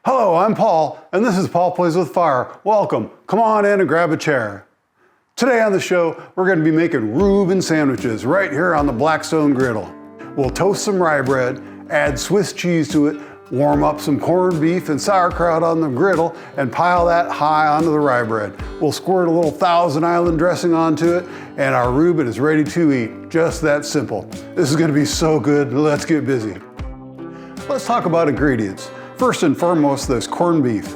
Hello, I'm Paul, and this is Paul Plays with Fire. Welcome. Come on in and grab a chair. Today on the show, we're going to be making Reuben sandwiches right here on the Blackstone Griddle. We'll toast some rye bread, add Swiss cheese to it, warm up some corned beef and sauerkraut on the griddle, and pile that high onto the rye bread. We'll squirt a little Thousand Island dressing onto it, and our Reuben is ready to eat. Just that simple. This is going to be so good. Let's get busy. Let's talk about ingredients. First and foremost, there's corned beef.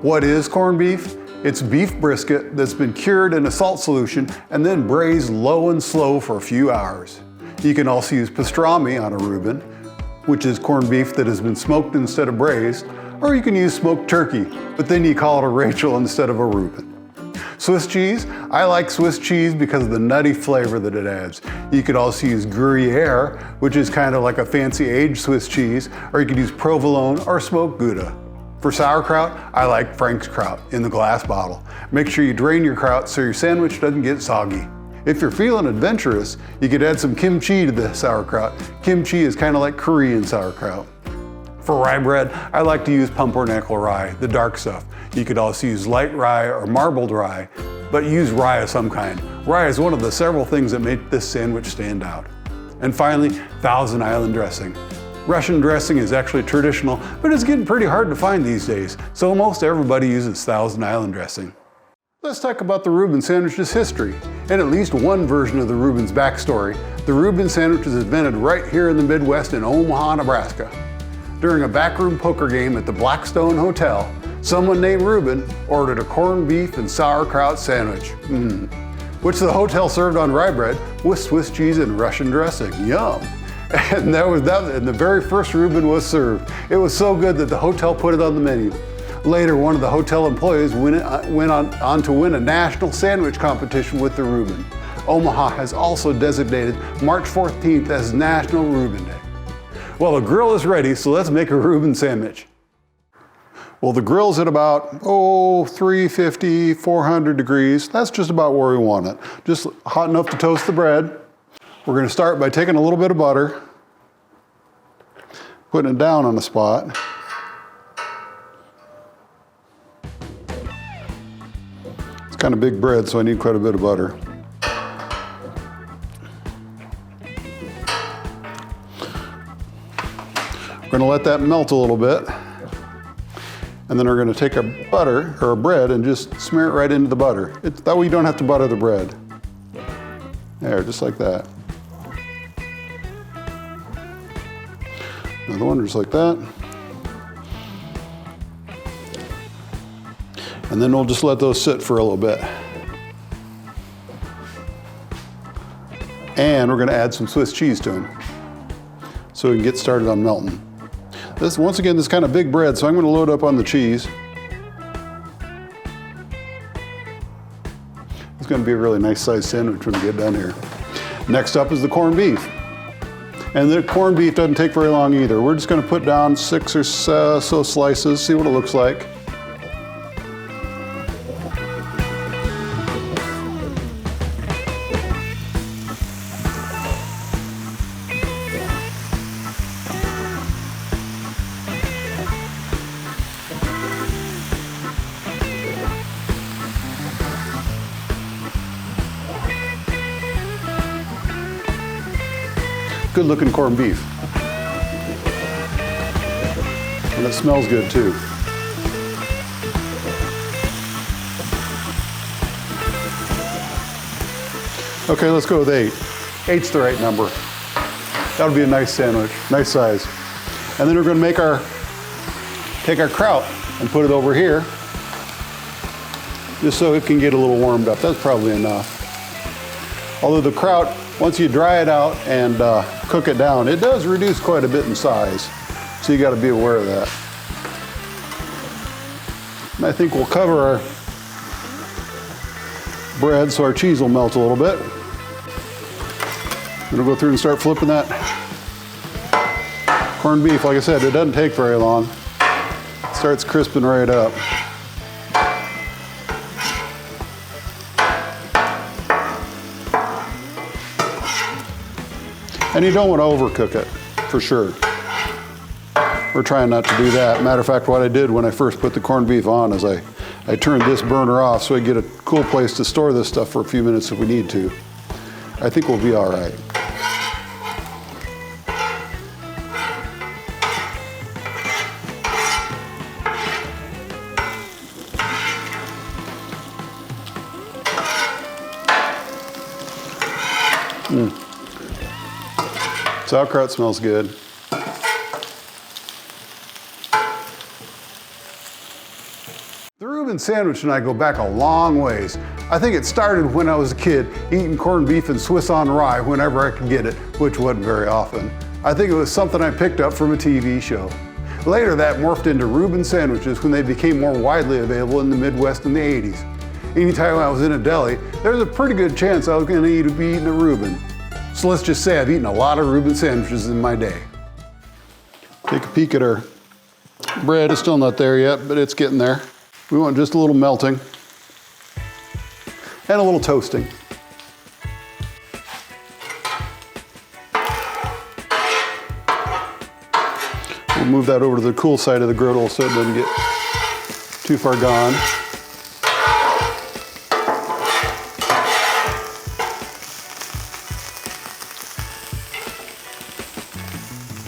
What is corned beef? It's beef brisket that's been cured in a salt solution and then braised low and slow for a few hours. You can also use pastrami on a Reuben, which is corned beef that has been smoked instead of braised, or you can use smoked turkey, but then you call it a Rachel instead of a Reuben. Swiss cheese, I like Swiss cheese because of the nutty flavor that it adds. You could also use Gruyere, which is kind of like a fancy aged Swiss cheese, or you could use provolone or smoked Gouda. For sauerkraut, I like Frank's kraut in the glass bottle. Make sure you drain your kraut so your sandwich doesn't get soggy. If you're feeling adventurous, you could add some kimchi to the sauerkraut. Kimchi is kind of like Korean sauerkraut. For rye bread, I like to use pumpernickel rye, the dark stuff. You could also use light rye or marbled rye, but use rye of some kind. Rye is one of the several things that make this sandwich stand out. And finally, Thousand Island dressing. Russian dressing is actually traditional, but it's getting pretty hard to find these days, so almost everybody uses Thousand Island dressing. Let's talk about the Reuben sandwich's history, and at least one version of the Reuben's backstory. The Reuben sandwich was invented right here in the Midwest in Omaha, Nebraska. During a backroom poker game at the Blackstone Hotel, someone named Reuben ordered a corned beef and sauerkraut sandwich, which the hotel served on rye bread with Swiss cheese and Russian dressing. Yum! And and the very first Reuben was served. It was so good that the hotel put it on the menu. Later, one of the hotel employees went on to win a national sandwich competition with the Reuben. Omaha has also designated March 14th as National Reuben Day. Well, the grill is ready, so let's make a Reuben sandwich. Well, the grill's at about, 350, 400 degrees. That's just about where we want it. Just hot enough to toast the bread. We're going to start by taking a little bit of butter, putting it down on the spot. It's kind of big bread, so I need quite a bit of butter. We're going to let that melt a little bit, and then we're going to take our butter, or our bread, and just smear it right into the butter. That way you don't have to butter the bread. There, just like that. Another one just like that. And then we'll just let those sit for a little bit. And we're going to add some Swiss cheese to them so we can get started on melting. Once again, this is kind of big bread, so I'm going to load up on the cheese. It's going to be a really nice sized sandwich when we get done here. Next up is the corned beef. And the corned beef doesn't take very long either. We're just going to put down 6 or so slices, see what it looks like. Good looking corned beef. And it smells good too. Okay, let's go with 8. 8's the right number. That'll be a nice sandwich, nice size. And then we're going to take our kraut and put it over here, just so it can get a little warmed up. That's probably enough. Although the kraut, once you dry it out and cook it down, it does reduce quite a bit in size. So you got to be aware of that. And I think we'll cover our bread so our cheese will melt a little bit. And we'll go through and start flipping that corned beef. Like I said, it doesn't take very long. It starts crisping right up. And you don't want to overcook it, for sure. we're trying not to do that. Matter of fact, what I did when I first put the corned beef on is I turned this burner off so I get a cool place to store this stuff for a few minutes if we need to. I think we'll be all right. Sauerkraut smells good. The Reuben sandwich and I go back a long ways. I think it started when I was a kid eating corned beef and Swiss on rye whenever I could get it, which wasn't very often. I think it was something I picked up from a TV show. Later that morphed into Reuben sandwiches when they became more widely available in the Midwest in the 80s. Anytime I was in a deli, there was a pretty good chance I was going to be eating a Reuben. So let's just say I've eaten a lot of Reuben sandwiches in my day. Take a peek at our bread. It's still not there yet, but it's getting there. We want just a little melting and a little toasting. We'll move that over to the cool side of the griddle so it doesn't get too far gone.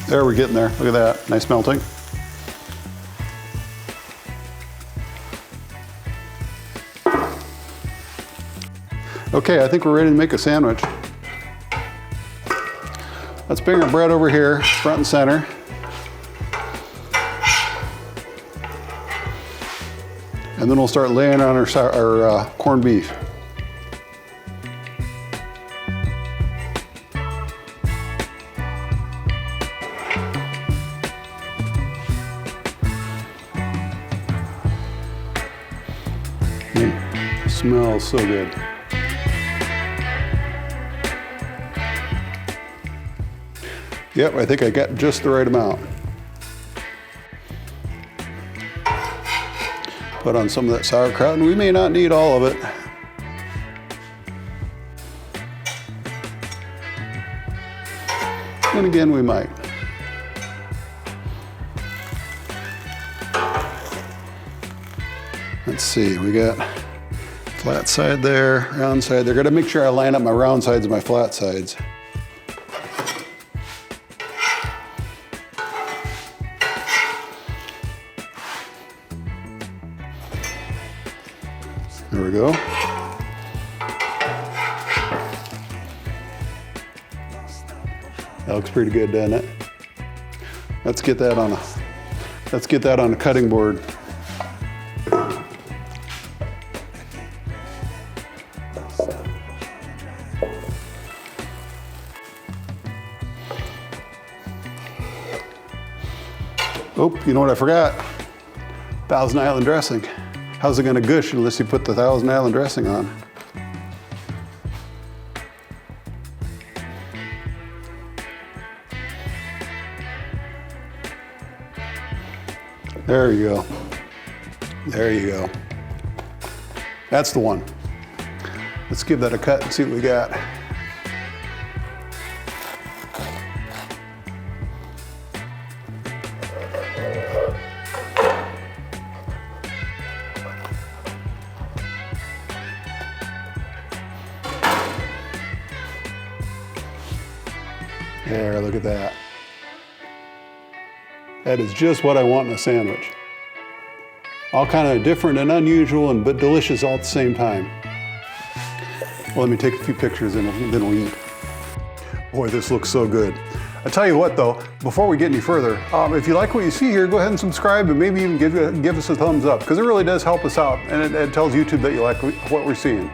There, we're getting there. Look at that, nice melting. Okay, I think we're ready to make a sandwich. Let's bring our bread over here, front and center. And then we'll start laying on our corned beef. Smells so good. Yep, I think I got just the right amount. Put on some of that sauerkraut, and we may not need all of it. And again, we might. Let's see, we got flat side there, round side there. Gotta make sure I line up my round sides and my flat sides. There we go. That looks pretty good, doesn't it? Let's get that on a cutting board. Oh, you know what I forgot? Thousand Island dressing. How's it gonna gush unless you put the Thousand Island dressing on? There you go. There you go. That's the one. Let's give that a cut and see what we got. There, look at that. That is just what I want in a sandwich. All kind of different and unusual, but delicious all at the same time. Well, let me take a few pictures and then we'll eat. Boy, this looks so good. I tell you what though, before we get any further, if you like what you see here, go ahead and subscribe and maybe even give us a thumbs up, because it really does help us out, and it tells YouTube that you like what we're seeing.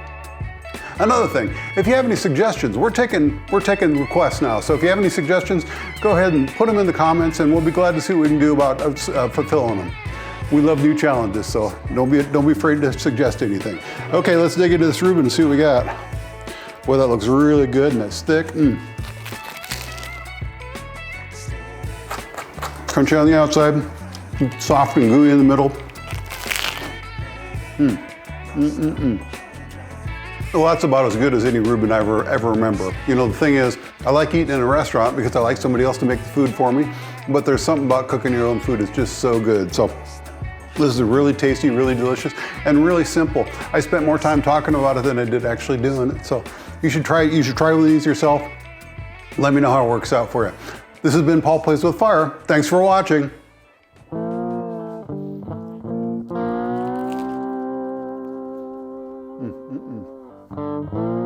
Another thing, if you have any suggestions, we're taking requests now. So if you have any suggestions, go ahead and put them in the comments, and we'll be glad to see what we can do about fulfilling them. We love new challenges, so don't be afraid to suggest anything. Okay, let's dig into this Reuben and see what we got. Boy, that looks really good and it's thick. Crunchy on the outside, soft and gooey in the middle. Well, that's about as good as any Reuben I ever remember. You know, the thing is, I like eating in a restaurant because I like somebody else to make the food for me. but there's something about cooking your own food. It's just so good. So this is really tasty, really delicious, and really simple. I spent more time talking about it than I did actually doing it. So you should try it. You should try one of these yourself. Let me know how it works out for you. This has been Paul Plays with Fire. Thanks for watching. Mm-mm-mm.